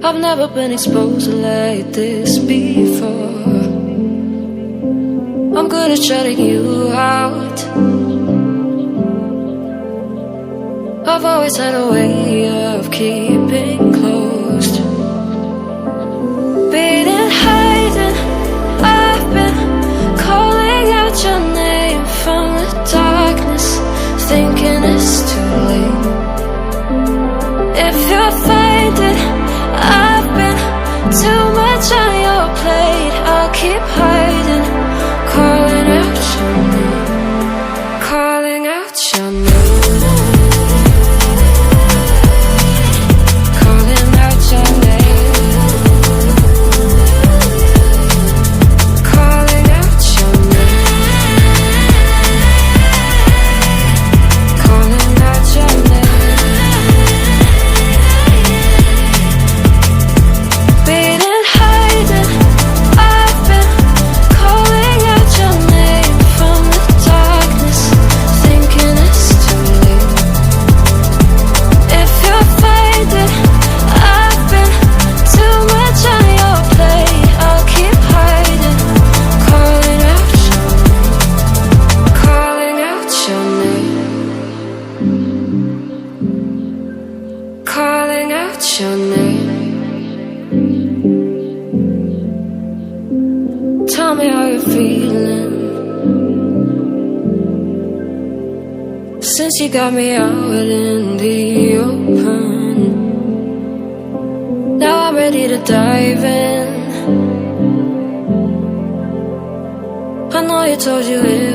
I've never been exposed like this before. I'm good at shutting you out. I've always had a way of keeping closed. Beating, hiding, I've been calling out your name from the darkness, thinking it's too late. If you're finding I've been too much on your plate, I'll keep hiding, calling out your name, calling out your name. Calling out your name. Tell me how you're feeling since you got me out in the open. Now I'm ready to dive in. I know you told you it